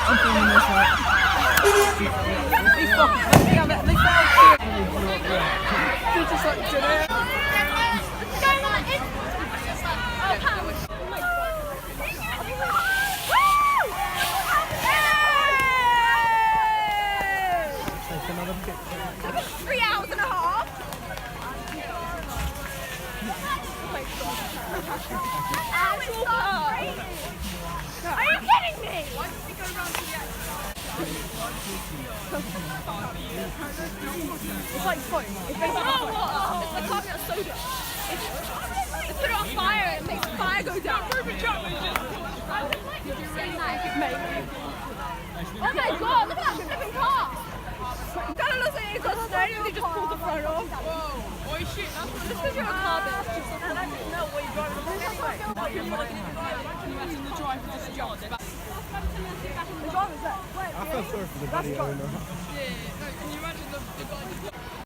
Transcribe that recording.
I'm filming this right. Just like did it. Take another picture. 3 hours and a half. Actual park. Are you kidding me? Why did we go around to the It's like foam. It's basically foam. It's like carving out soda. It's put it on fire and it makes the fire go down. Oh my god, look at that flipping car! It kind of looks like it got snowed and they just pulled the front off. Whoa! Oh shit, that's what this is your car bit. And I didn't know what you're driving the anyway. Imagine the driver just jumped. The driver's there. I felt sorry for the video owner. Yeah, no,